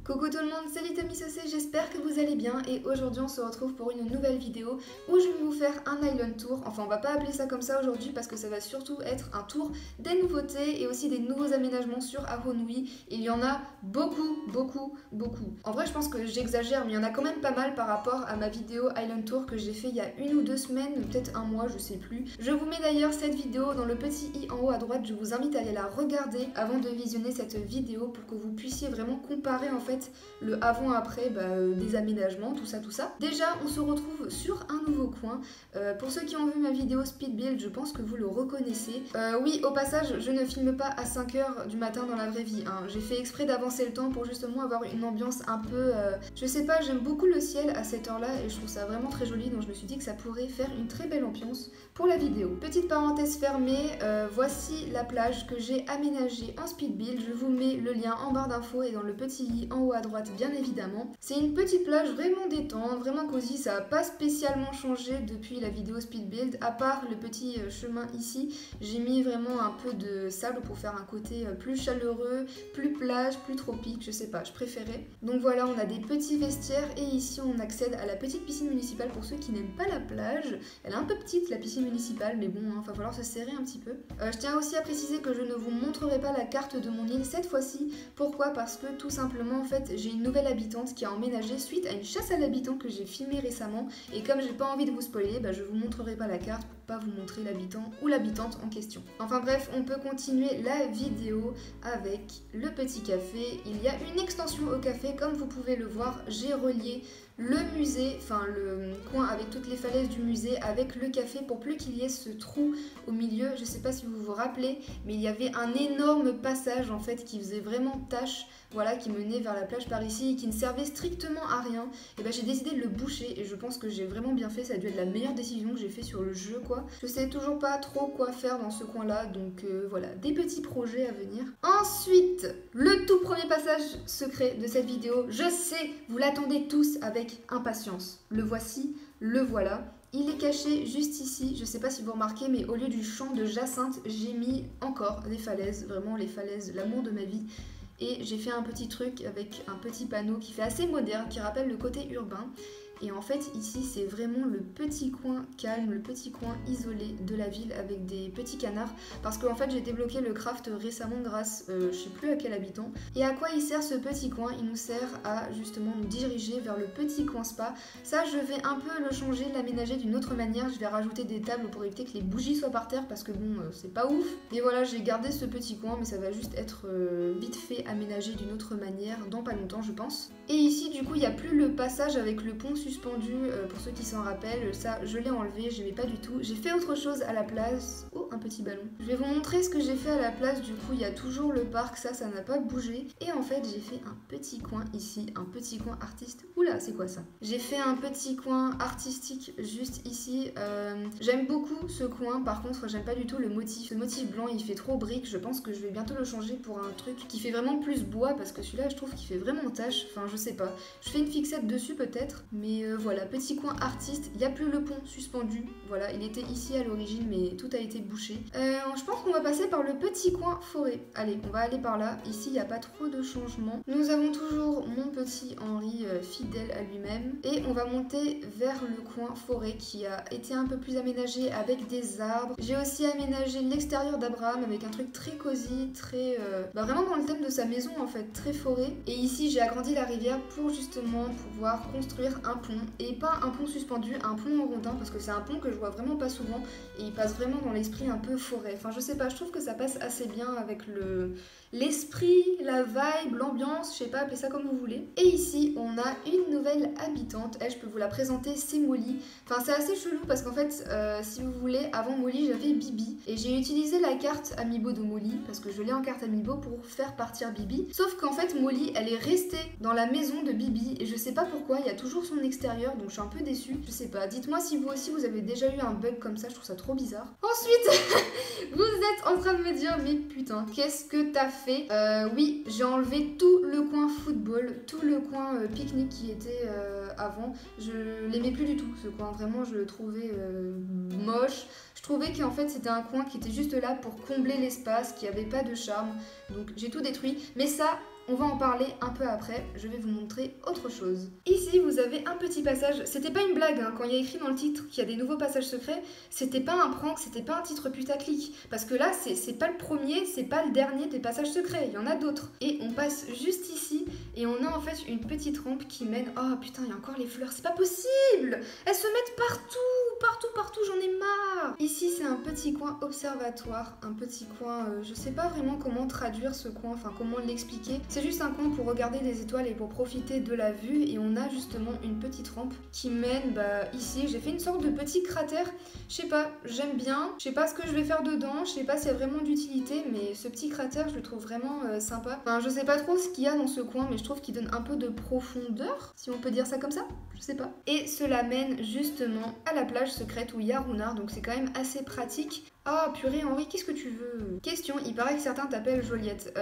Coucou tout le monde, c'est Litami Saucé, j'espère que vous allez bien et aujourd'hui on se retrouve pour une nouvelle vidéo où je vais vous faire un island tour. Enfin on va pas appeler ça comme ça aujourd'hui parce que ça va surtout être un tour des nouveautés et aussi des nouveaux aménagements sur Aronui. Il y en a beaucoup. En vrai je pense que j'exagère mais il y en a quand même pas mal par rapport à ma vidéo island tour que j'ai fait il y a 1 ou 2 semaines, peut-être un mois, je sais plus. Je vous mets d'ailleurs cette vidéo dans le petit i en haut à droite, je vous invite à aller la regarder avant de visionner cette vidéo pour que vous puissiez vraiment comparer en fait le avant-après des aménagements, tout ça. Déjà, on se retrouve sur un nouveau coin. Pour ceux qui ont vu ma vidéo speed build, je pense que vous le reconnaissez. Oui, au passage, je ne filme pas à 5 h du matin dans la vraie vie. Hein. J'ai fait exprès d'avancer le temps pour justement avoir une ambiance un peu... Je sais pas, j'aime beaucoup le ciel à cette heure-là et je trouve ça vraiment très joli. Donc je me suis dit que ça pourrait faire une très belle ambiance pour la vidéo. Petite parenthèse fermée, voici la plage que j'ai aménagée en speed build. Je vous mets le lien en barre d'infos et dans le petit i en haut à droite bien évidemment. C'est une petite plage vraiment détente, vraiment cosy, ça n'a pas spécialement changé depuis la vidéo speed build, à part le petit chemin ici, j'ai mis vraiment un peu de sable pour faire un côté plus chaleureux, plus plage, plus tropique, je sais pas, je préférais. Donc voilà, on a des petits vestiaires et ici on accède à la petite piscine municipale pour ceux qui n'aiment pas la plage. Elle est un peu petite la piscine municipale mais bon, il va falloir se serrer un petit peu. Je tiens aussi à préciser que je ne vous montrerai pas la carte de mon île cette fois-ci. Pourquoi? Parce que tout simplement en fait j'ai une nouvelle habitante qui a emménagé suite à une chasse à l'habitant que j'ai filmée récemment et comme j'ai pas envie de vous spoiler, je vous montrerai pas la carte pour pas vous montrer l'habitant ou l'habitante en question. Enfin bref, on peut continuer la vidéo avec le petit café. Il y a une extension au café, comme vous pouvez le voir, j'ai relié le musée, enfin le coin avec toutes les falaises du musée avec le café pour plus qu'il y ait ce trou au milieu. Je sais pas si vous vous rappelez, mais il y avait un énorme passage en fait qui faisait vraiment tache, voilà, qui menait vers la plage par ici et qui ne servait strictement à rien. Et j'ai décidé de le boucher et je pense que j'ai vraiment bien fait, ça a dû être la meilleure décision que j'ai fait sur le jeu quoi. Je sais toujours pas trop quoi faire dans ce coin là, donc voilà, des petits projets à venir. Ensuite, le tout premier passage secret de cette vidéo, je sais, vous l'attendez tous avec impatience. Le voici, le voilà. Il est caché juste ici, je sais pas si vous remarquez, mais au lieu du champ de jacinthe, j'ai mis encore des falaises, vraiment les falaises, l'amour de ma vie. Et j'ai fait un petit truc avec un petit panneau qui fait assez moderne, qui rappelle le côté urbain. Et en fait ici c'est vraiment le petit coin calme, le petit coin isolé de la ville avec des petits canards. Parce qu'en fait j'ai débloqué le craft récemment grâce, je sais plus à quel habitant. Et à quoi il sert ce petit coin? Il nous sert à justement nous diriger vers le petit coin spa. Ça je vais un peu le changer, l'aménager d'une autre manière. Je vais rajouter des tables pour éviter que les bougies soient par terre parce que bon c'est pas ouf. Et voilà, j'ai gardé ce petit coin mais ça va juste être vite fait aménagé d'une autre manière dans pas longtemps je pense. Et ici du coup il n'y a plus le passage avec le pont suspendu, pour ceux qui s'en rappellent, ça je l'ai enlevé, je n'aimais pas du tout. J'ai fait autre chose à la place. Oh, un petit ballon. Je vais vous montrer ce que j'ai fait à la place, du coup il y a toujours le parc, ça n'a pas bougé. Et en fait j'ai fait un petit coin ici, un petit coin artiste. Oula, c'est quoi ça? J'ai fait un petit coin artistique juste ici. J'aime beaucoup ce coin, par contre j'aime pas du tout le motif. Le motif blanc il fait trop brique, je pense que je vais bientôt le changer pour un truc qui fait vraiment plus bois parce que celui-là je trouve qu'il fait vraiment tache. Enfin je sais pas, je fais une fixette dessus peut-être, mais voilà, petit coin artiste, il n'y a plus le pont suspendu, voilà, il était ici à l'origine mais tout a été bouché. Je pense qu'on va passer par le petit coin forêt. Allez, on va aller par là, ici il n'y a pas trop de changements. Nous avons toujours mon petit Henri fidèle à lui-même et on va monter vers le coin forêt qui a été un peu plus aménagé avec des arbres. J'ai aussi aménagé l'extérieur d'Abraham avec un truc très cosy, très... vraiment dans le thème de sa maison en fait, très forêt. Et ici j'ai agrandi la rivière pour justement pouvoir construire un pont. Et pas un pont suspendu, un pont en rondin parce que c'est un pont que je vois vraiment pas souvent et il passe vraiment dans l'esprit un peu forêt. Enfin je sais pas, je trouve que ça passe assez bien avec l'esprit, la vibe, l'ambiance, je sais pas, appelez ça comme vous voulez. Et ici on a une nouvelle habitante, elle je peux vous la présenter, c'est Molly. Enfin c'est assez chelou parce qu'en fait si vous voulez, avant Molly j'avais Bibi et j'ai utilisé la carte Amiibo de Molly parce que je l'ai en carte Amiibo pour faire partir Bibi. Sauf qu'en fait Molly elle est restée dans la maison de Bibi et je sais pas pourquoi, il y a toujours son extérieur donc je suis un peu déçue, je sais pas. Dites-moi si vous aussi vous avez déjà eu un bug comme ça, je trouve ça trop bizarre. Ensuite vous êtes en train de me dire mais putain qu'est-ce que t'as fait? Oui, j'ai enlevé tout le coin football, tout le coin pique-nique qui était avant. Je l'aimais plus du tout ce coin, vraiment je le trouvais moche. Je trouvais qu'en fait c'était un coin qui était juste là pour combler l'espace, qui avait pas de charme. Donc j'ai tout détruit. Mais ça, on va en parler un peu après, je vais vous montrer autre chose. Ici, vous avez un petit passage, c'était pas une blague, hein. Quand il y a écrit dans le titre qu'il y a des nouveaux passages secrets, c'était pas un prank, c'était pas un titre putaclic. Parce que là, c'est pas le premier, c'est pas le dernier des passages secrets, il y en a d'autres. Et on passe juste ici, et on a en fait une petite rampe qui mène... Oh putain, il y a encore les fleurs, c'est pas possible! Elles se mettent partout, j'en ai marre! Ici, c'est un petit coin observatoire, un petit coin... je sais pas vraiment comment traduire ce coin, enfin comment l'expliquer. C'est juste un coin pour regarder les étoiles et pour profiter de la vue, et on a justement une petite rampe qui mène ici. J'ai fait une sorte de petit cratère, je sais pas, j'aime bien, je sais pas ce que je vais faire dedans, je sais pas s'il y a vraiment d'utilité, mais ce petit cratère je le trouve vraiment sympa. Enfin je sais pas trop ce qu'il y a dans ce coin, mais je trouve qu'il donne un peu de profondeur, si on peut dire ça comme ça, je sais pas. Et cela mène justement à la plage secrète où il y a Runar, donc c'est quand même assez pratique. Ah purée Henri, qu'est-ce que tu veux? Question, il paraît que certains t'appellent Joliette.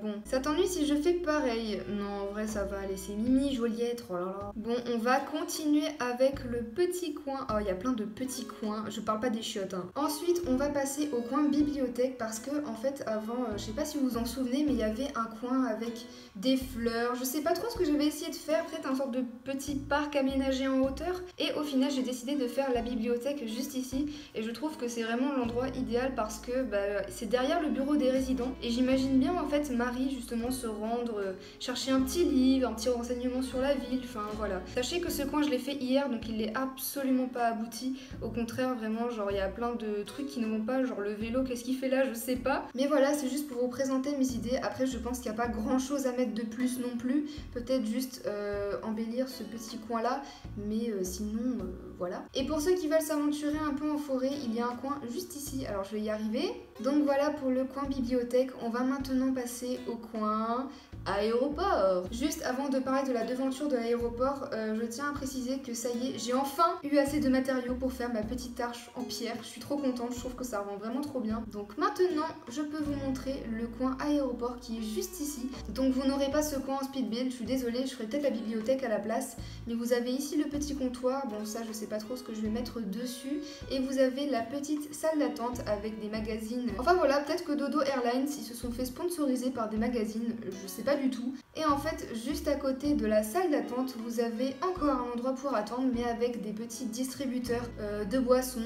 Bon, ça t'ennuie si je fais pareil? Non, en vrai ça va, laisser Mimi, Joliette, oh là là. Bon, on va continuer avec le petit coin. Oh, il y a plein de petits coins, je parle pas des chiottes, hein. Ensuite, on va passer au coin bibliothèque parce que, en fait, avant, je sais pas si vous vous en souvenez, mais il y avait un coin avec des fleurs. Je sais pas trop ce que j'avais essayé de faire, peut-être un sorte de petit parc aménagé en hauteur. Et au final, j'ai décidé de faire la bibliothèque juste ici. Et je trouve que c'est vraiment l'endroit idéal parce que c'est derrière le bureau des résidents et j'imagine bien en fait Marie justement se rendre chercher un petit livre, un petit renseignement sur la ville, enfin voilà. Sachez que ce coin je l'ai fait hier donc il n'est absolument pas abouti, au contraire vraiment genre il y a plein de trucs qui ne vont pas, genre le vélo qu'est-ce qu'il fait là je sais pas, mais voilà c'est juste pour vous présenter mes idées. Après je pense qu'il n'y a pas grand chose à mettre de plus non plus, peut-être juste embellir ce petit coin là, mais sinon voilà. Et pour ceux qui veulent s'aventurer un peu en forêt, il y a un coin juste ici, alors je vais y arriver. Donc voilà pour le coin bibliothèque, on va maintenant passer au coin aéroport. Juste avant de parler de la devanture de l'aéroport, je tiens à préciser que ça y est, j'ai enfin eu assez de matériaux pour faire ma petite arche en pierre. Je suis trop contente, je trouve que ça rend vraiment trop bien. Donc maintenant, je peux vous montrer le coin aéroport qui est juste ici. Donc vous n'aurez pas ce coin en speed build, je suis désolée, je ferai peut-être la bibliothèque à la place. Mais vous avez ici le petit comptoir, bon ça je sais pas trop ce que je vais mettre dessus. Et vous avez la petite salle d'attente avec des magazines. Enfin voilà, peut-être que Dodo Airlines, ils se sont fait sponsoriser par des magazines, je sais pas du tout. Et en fait, juste à côté de la salle d'attente, vous avez encore un endroit pour attendre, mais avec des petits distributeurs de boissons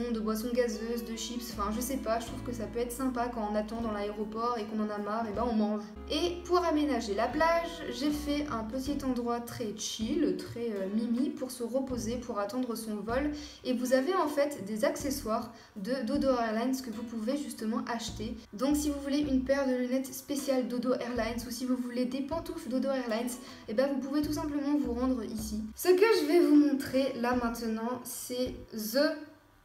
gazeuses, de chips, enfin je sais pas, je trouve que ça peut être sympa quand on attend dans l'aéroport et qu'on en a marre, et ben on mange. Et pour aménager la plage, j'ai fait un petit endroit très chill, très mimi, pour se reposer, pour attendre son vol. Et vous avez en fait des accessoires de Dodo Airlines que vous pouvez justement acheter. Donc si vous voulez une paire de lunettes spéciales Dodo Airlines ou si vous voulez des pantoufles Dodo Airlines, et ben vous pouvez tout simplement vous rendre ici. Ce que je vais vous montrer là maintenant, c'est The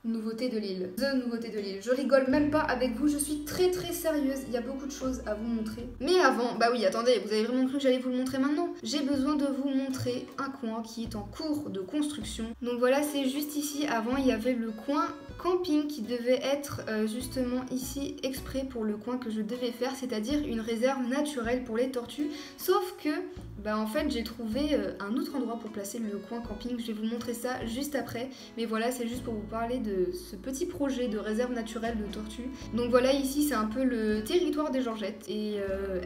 nouveauté de l'île. The nouveauté de l'île. Je rigole même pas avec vous, je suis très sérieuse, il y a beaucoup de choses à vous montrer. Mais avant, bah oui, attendez, vous avez vraiment cru que j'allais vous le montrer maintenant? J'ai besoin de vous montrer un coin qui est en cours de construction. Donc voilà, c'est juste ici. Avant, il y avait le coin camping qui devait être justement ici exprès pour le coin que je devais faire, c'est-à-dire une réserve naturelle pour les tortues. Sauf que, en fait, j'ai trouvé un autre endroit pour placer le coin camping. Je vais vous montrer ça juste après. Mais voilà, c'est juste pour vous parler de ce petit projet de réserve naturelle de tortues. Donc voilà, ici, c'est un peu le territoire des Georgettes. Et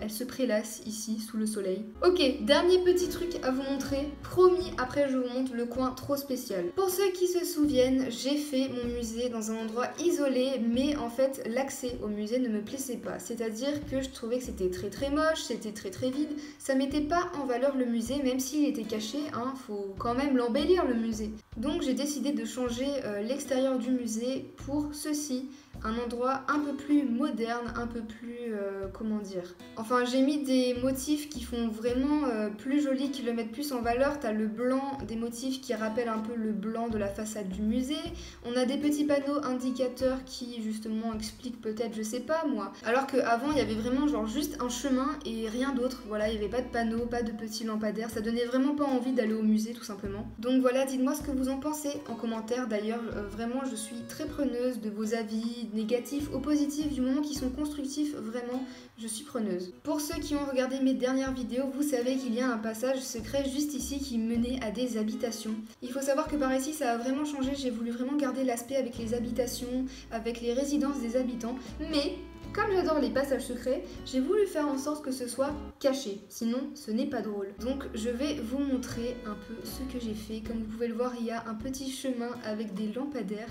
elles se prélassent ici, sous le soleil. Ok, dernier petit truc à vous montrer. Promis, après je vous montre le coin trop spécial. Pour ceux qui se souviennent, j'ai fait mon musée dans un endroit isolé, mais en fait l'accès au musée ne me plaisait pas, c'est-à-dire que je trouvais que c'était très moche, c'était très vide, ça mettait pas en valeur le musée, même s'il était caché, hein, faut quand même l'embellir le musée. Donc j'ai décidé de changer l'extérieur du musée pour ceci, un endroit un peu plus moderne, un peu plus, comment dire, enfin j'ai mis des motifs qui font vraiment plus joli, qui le mettent plus en valeur. T'as le blanc des motifs qui rappellent un peu le blanc de la façade du musée, on a des petits panneaux indicateurs qui justement expliquent peut-être, je sais pas moi, alors qu'avant il y avait vraiment genre juste un chemin et rien d'autre, voilà, il y avait pas de panneaux, pas de petits lampadaires, ça donnait vraiment pas envie d'aller au musée tout simplement. Donc voilà, dites-moi ce que vous en pensez en commentaire, d'ailleurs vraiment je suis très preneuse de vos avis, négatifs ou positifs, du moment qu'ils sont constructifs, vraiment, je suis preneuse. Pour ceux qui ont regardé mes dernières vidéos, vous savez qu'il y a un passage secret juste ici qui menait à des habitations. Il faut savoir que par ici, ça a vraiment changé, j'ai voulu vraiment garder l'aspect avec les habitations, avec les résidences des habitants, mais comme j'adore les passages secrets, j'ai voulu faire en sorte que ce soit caché, sinon ce n'est pas drôle. Donc je vais vous montrer un peu ce que j'ai fait. Comme vous pouvez le voir, il y a un petit chemin avec des lampadaires.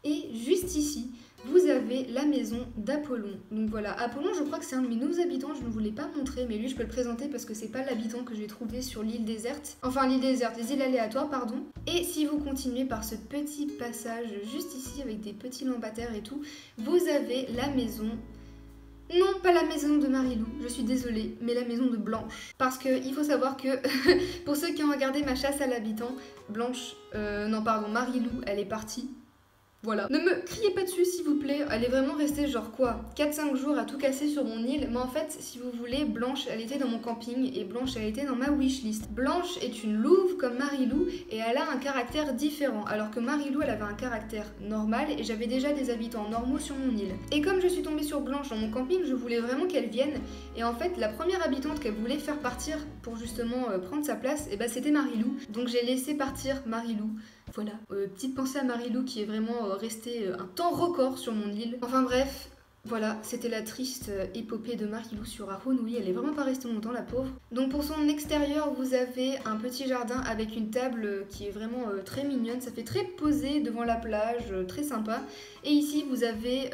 Et juste ici, vous avez la maison d'Apollon. Donc voilà, Apollon, je crois que c'est un de mes nouveaux habitants, je ne vous l'ai pas montré, mais lui je peux le présenter parce que c'est pas l'habitant que j'ai trouvé sur l'île déserte. Enfin l'île déserte, les îles aléatoires, pardon. Et si vous continuez par ce petit passage juste ici avec des petits lampadaires et tout, vous avez la maison... Non, pas la maison de Marilou, je suis désolée, mais la maison de Blanche. Parce qu'il faut savoir que, pour ceux qui ont regardé ma chasse à l'habitant, Marilou, elle est partie. Voilà. Ne me criez pas dessus s'il vous plaît, elle est vraiment restée genre quoi 4-5 jours à tout casser sur mon île, mais en fait si vous voulez, Blanche elle était dans mon camping et Blanche elle était dans ma wishlist. Blanche est une louve comme Marilou et elle a un caractère différent, alors que Marilou elle avait un caractère normal et j'avais déjà des habitants normaux sur mon île. Et comme je suis tombée sur Blanche dans mon camping, je voulais vraiment qu'elle vienne et en fait la première habitante qu'elle voulait faire partir pour justement prendre sa place, et c'était Marilou, donc j'ai laissé partir Marilou. Voilà, petite pensée à Marilou qui est vraiment restée un temps record sur mon île. Enfin bref, voilà, c'était la triste épopée de Marilou sur Ahonui, elle est vraiment pas restée longtemps la pauvre. Donc pour son extérieur, vous avez un petit jardin avec une table qui est vraiment très mignonne, ça fait très posé devant la plage, très sympa. Et ici vous avez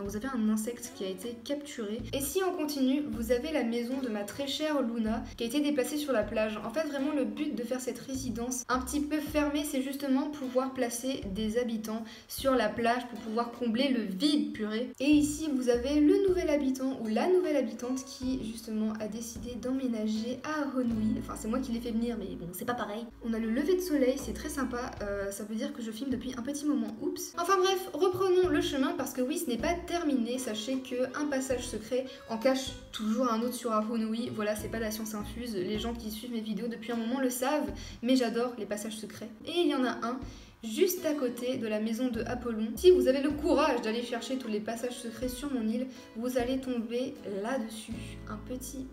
vous avez un insecte qui a été capturé. Et si on continue, vous avez la maison de ma très chère Luna qui a été déplacée sur la plage. En fait vraiment le but de faire cette résidence un petit peu fermée, c'est justement pouvoir placer des habitants sur la plage pour pouvoir combler le vide, purée. Et ici vous avez le nouvel habitant ou la nouvelle habitante qui justement a décidé d'emménager à Ahonui. Enfin c'est moi qui l'ai fait venir mais bon c'est pas pareil. On a le lever de soleil, c'est très sympa, ça veut dire que je filme depuis un petit moment, oups. Enfin bref, reprenons le chemin parce que oui ce n'est pas terminé, sachez qu'un passage secret en cache toujours un autre sur Ahonui. Voilà, c'est pas de la science infuse, les gens qui suivent mes vidéos depuis un moment le savent, mais j'adore les passages secrets. Et il y en a un juste à côté de la maison de Apollon. Si vous avez le courage d'aller chercher tous les passages secrets sur mon île, vous allez tomber là-dessus. Un petit...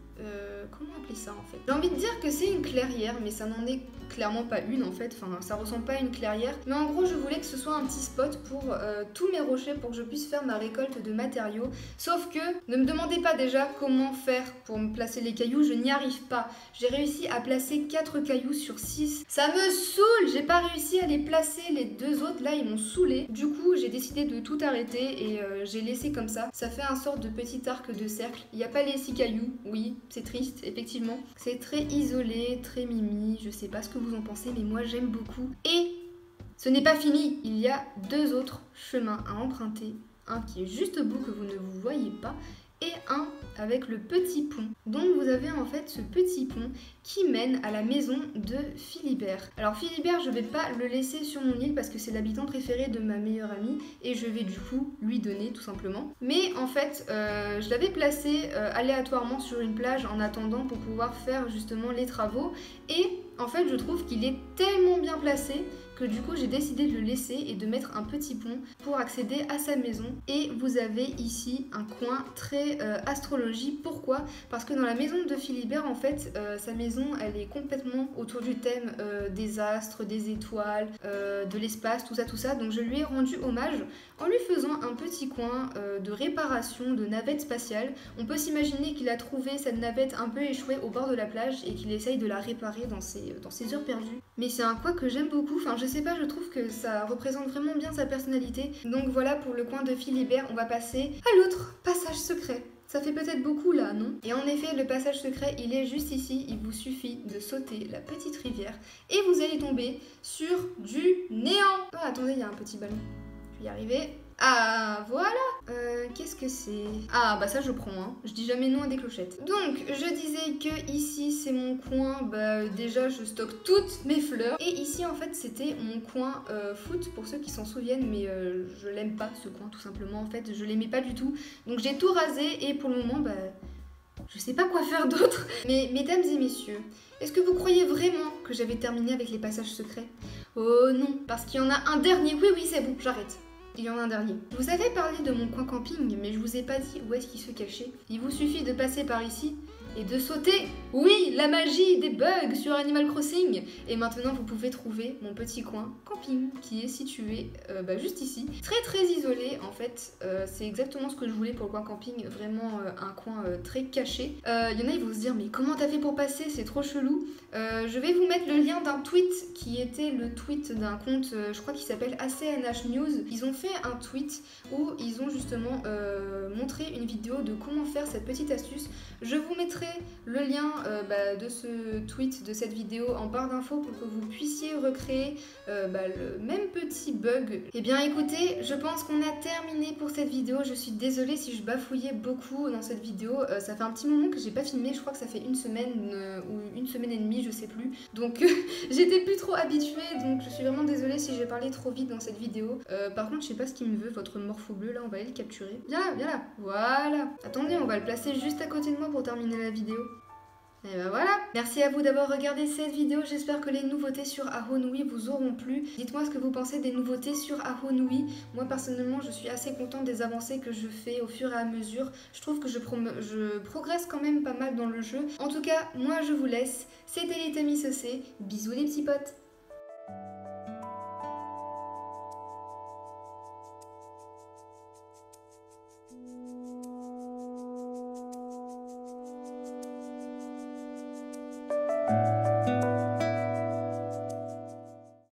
comment appeler ça en fait? J'ai envie de dire que c'est une clairière, mais ça n'en est clairement pas une en fait. Enfin, ça ressemble pas à une clairière. Mais en gros, je voulais que ce soit un petit spot pour tous mes rochers, pour que je puisse faire ma récolte de matériaux. Sauf que, ne me demandez pas déjà comment faire pour me placer les cailloux, je n'y arrive pas. J'ai réussi à placer 4 cailloux sur 6. Ça me saoule! J'ai pas réussi à les placer. Les deux autres là ils m'ont saoulé. Du coup j'ai décidé de tout arrêter et j'ai laissé comme ça. Ça fait un sorte de petit arc de cercle. Il n'y a pas les 6 cailloux, oui c'est triste effectivement. C'est très isolé, très mimi, je sais pas ce que vous en pensez mais moi j'aime beaucoup. Et ce n'est pas fini, il y a 2 autres chemins à emprunter. Un qui est juste au bout que vous ne vous voyez pas et un avec le petit pont. Donc vous avez en fait ce petit pont qui mène à la maison de Philibert. Alors Philibert, je vais pas le laisser sur mon île parce que c'est l'habitant préféré de ma meilleure amie et je vais du coup lui donner tout simplement. Mais en fait, je l'avais placé aléatoirement sur une plage en attendant pour pouvoir faire justement les travaux et en fait je trouve qu'il est tellement bien placé que du coup j'ai décidé de le laisser et de mettre un petit pont pour accéder à sa maison. Et vous avez ici un coin très astrologie. Pourquoi? Parce que dans la maison de Philibert en fait sa maison elle est complètement autour du thème des astres, des étoiles, de l'espace, tout ça. Donc je lui ai rendu hommage en lui faisant un petit coin de réparation de navette spatiale. On peut s'imaginer qu'il a trouvé cette navette un peu échouée au bord de la plage et qu'il essaye de la réparer dans ses heures perdues. Mais c'est un coin que j'aime beaucoup, enfin je sais pas, je trouve que ça représente vraiment bien sa personnalité. Donc voilà pour le coin de Philibert, on va passer à l'autre passage secret. Ça fait peut-être beaucoup là, non? Et en effet, le passage secret, il est juste ici. Il vous suffit de sauter la petite rivière et vous allez tomber sur du néant. Oh, attendez, il y a un petit ballon. Je vais y arriver. Ah, voilà. Qu'est-ce que c'est? Ah, bah ça je prends, hein. Je dis jamais non à des clochettes. Donc, je disais que ici c'est mon coin. Bah déjà, je stocke toutes mes fleurs. Et ici, en fait, c'était mon coin foot, pour ceux qui s'en souviennent. Mais je l'aime pas, ce coin, tout simplement. En fait, je l'aimais pas du tout. Donc, j'ai tout rasé et pour le moment, bah... je sais pas quoi faire d'autre. Mais mesdames et messieurs, est-ce que vous croyez vraiment que j'avais terminé avec les passages secrets? Oh non, parce qu'il y en a un dernier. Oui, c'est bon, j'arrête. il y en a un dernier. Je vous avais parlé de mon coin camping, mais je vous ai pas dit où est-ce qu'il se cachait. Il vous suffit de passer par ici et de sauter. Oui, la magie des bugs sur Animal Crossing. Et maintenant, vous pouvez trouver mon petit coin camping qui est situé juste ici. Très isolé en fait. C'est exactement ce que je voulais pour le coin camping. Vraiment un coin très caché. Il y en a, ils vont se dire, mais comment t'as fait pour passer? C'est trop chelou. Je vais vous mettre le lien d'un tweet qui était le tweet d'un compte, je crois qu'il s'appelle ACNH News. Ils ont fait un tweet où ils ont justement montré une vidéo de comment faire cette petite astuce. Je vous mettrai le lien de ce tweet, de cette vidéo en barre d'infos pour que vous puissiez recréer le même petit bug. Et bien écoutez, je pense qu'on a terminé pour cette vidéo. Je suis désolée si je bafouillais beaucoup dans cette vidéo. Ça fait un petit moment que j'ai pas filmé, je crois que ça fait une semaine ou une semaine et demie, je sais plus. Donc j'étais plus trop habituée, donc je suis vraiment désolée si j'ai parlé trop vite dans cette vidéo. Par contre, je sais pas ce qu'il me veut, votre morpho bleu là, on va aller le capturer. Viens là, voilà. Attendez, on va le placer juste à côté de moi pour terminer la vidéo. Et ben voilà, merci à vous d'avoir regardé cette vidéo, j'espère que les nouveautés sur Ahonui vous auront plu. Dites-moi ce que vous pensez des nouveautés sur Ahonui. Moi personnellement je suis assez contente des avancées que je fais au fur et à mesure. Je trouve que je progresse quand même pas mal dans le jeu. En tout cas, moi je vous laisse, c'était Little Miss OC, bisous les petits potes.